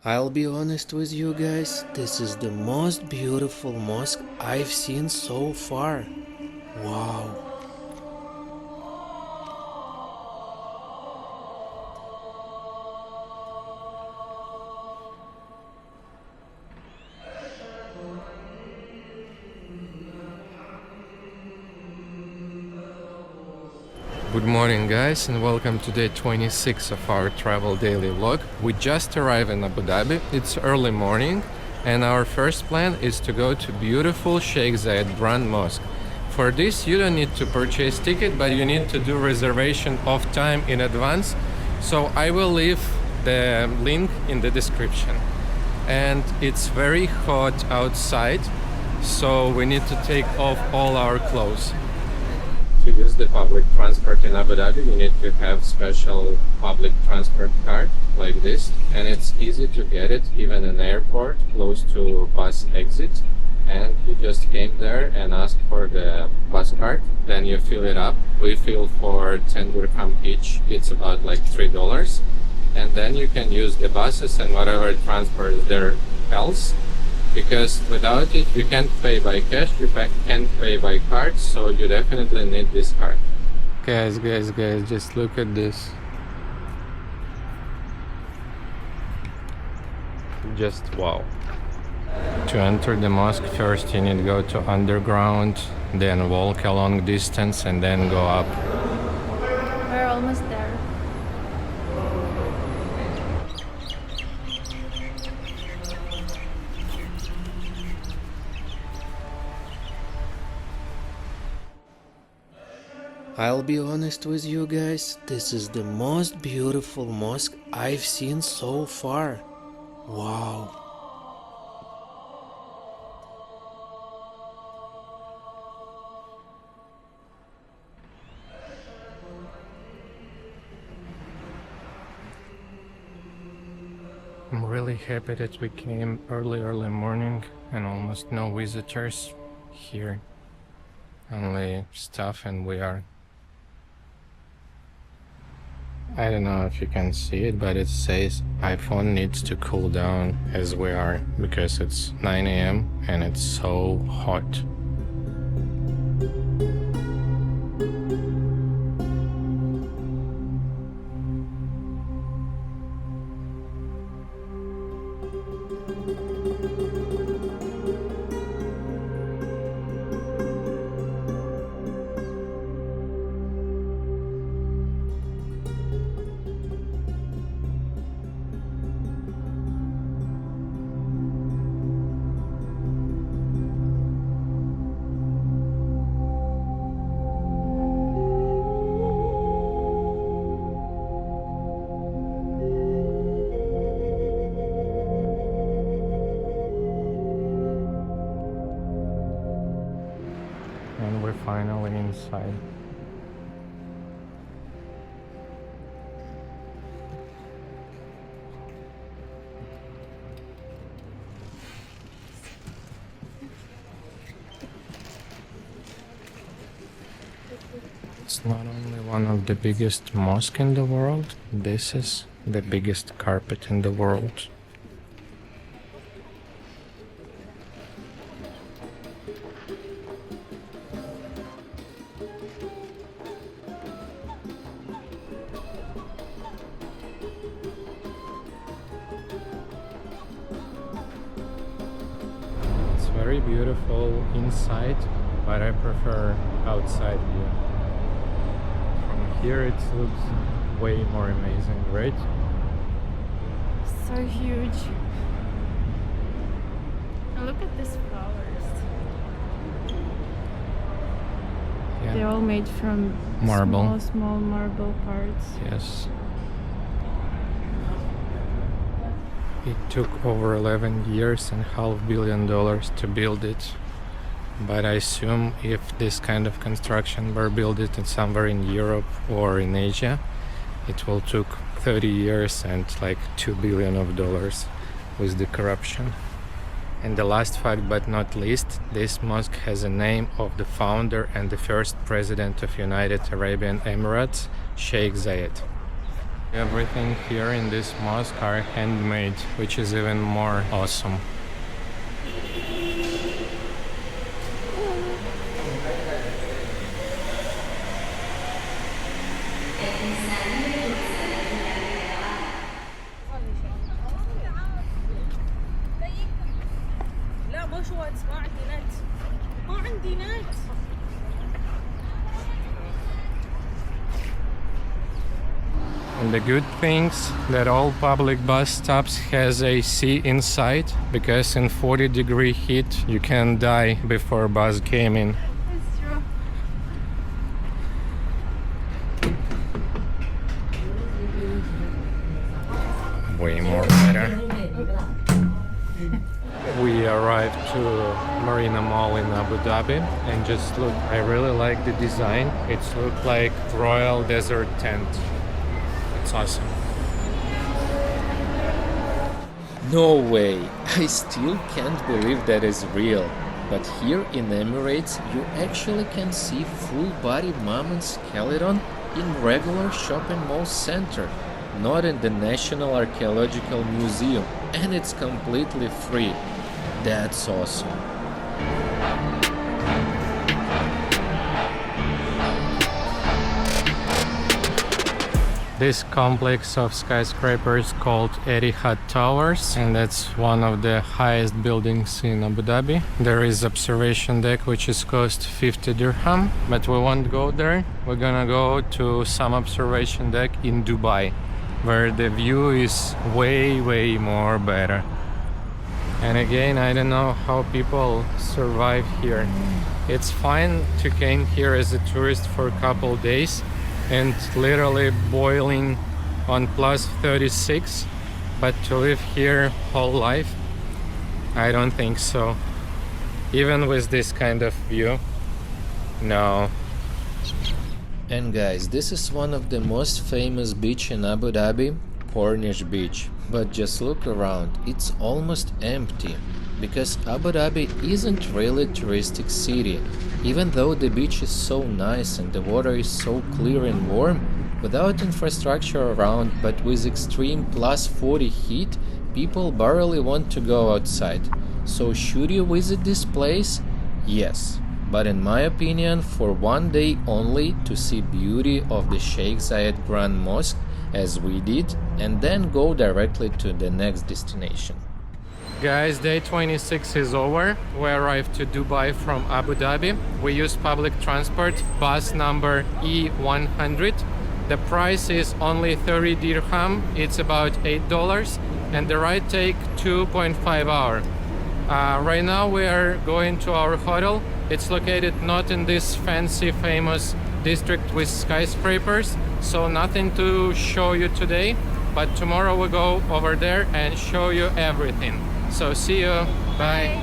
I'll be honest with you guys, this is the most beautiful mosque I've seen so far. Wow. Good morning guys, and welcome to day 26 of our travel daily vlog. We just arrived in Abu Dhabi. It's early morning and our first plan is to go to beautiful Sheikh Zayed Grand Mosque. For this you don't need to purchase ticket, but you need to do reservation of time in advance. So I will leave the link in the description. And it's very hot outside, so we need to take off all our clothes. To use the public transport in Abu Dhabi, you need to have special public transport card like this, and it's easy to get it even in airport close to bus exit. And you just came there and asked for the bus card, then you fill it up. We fill for 10 dirham each, it's about like $3, and then you can use the buses and whatever transport there else. Because without it, you can't pay by cash, you can't pay by card, so you definitely need this card. Guys, just look at this. Just wow. To enter the mosque, first you need to go to underground, then walk a long distance and then go up. We're almost there. I'll be honest with you guys, this is the most beautiful mosque I've seen so far. Wow. I'm really happy that we came early morning and almost no visitors here. Only staff, and we are, I don't know if you can see it, but it says iPhone needs to cool down as we are, because it's 9 a.m. and it's so hot. And we're finally inside. It's not only one of the biggest mosques in the world, this is the biggest carpet in the world. Very beautiful inside, but I prefer outside view. From here it looks way more amazing, right? So huge. And look at these flowers. Yeah. They're all made from Marble. small marble parts. Yes. It took over 11 years and $500 million to build it. But I assume if this kind of construction were built it somewhere in Europe or in Asia, it will took 30 years and like $2 billion with the corruption. And the last fact but not least, this mosque has a name of the founder and the first president of United Arabian Emirates, Sheikh Zayed. Everything here in this mosque are handmade, which is even more awesome. لا مو شوتس ما عندي نت ما عندي نت. And the good things that all public bus stops has AC inside, because in 40-degree heat you can die before bus came in. That's true. Way more better. We arrived to Marina Mall in Abu Dhabi, and just look, I really like the design. It's look like royal desert tent. It's awesome. No way! I still can't believe that is real. But here in Emirates, you actually can see full-body mammoth skeleton in regular shopping mall center, not in the National Archaeological Museum, and it's completely free. That's awesome. This complex of skyscrapers called Etihad Towers, and that's one of the highest buildings in Abu Dhabi. There is observation deck which is cost 50 dirham, but we won't go there. We're gonna go to some observation deck in Dubai, where the view is way more better. And again, I don't know how people survive here. It's fine to came here as a tourist for a couple days and literally boiling on plus 36, but to live here whole life, I don't think so. Even with this kind of view, no. And guys, this is one of the most famous beach in Abu Dhabi, Corniche Beach. But just look around, it's almost empty, because Abu Dhabi isn't really a touristic city. Even though the beach is so nice and the water is so clear and warm, without infrastructure around but with extreme plus 40 heat, people barely want to go outside. So should you visit this place? Yes. But in my opinion, for one day only to see beauty of the Sheikh Zayed Grand Mosque, as we did, and then go directly to the next destination. Guys, day 26 is over. We arrived to Dubai from Abu Dhabi. We used public transport, bus number E100. The price is only 30 dirham, it's about $8, and the ride take 2.5 hours. Right now we are going to our hotel. It's located not in this fancy famous district with skyscrapers, so nothing to show you today, but tomorrow we'll go over there and show you everything. So see you, bye.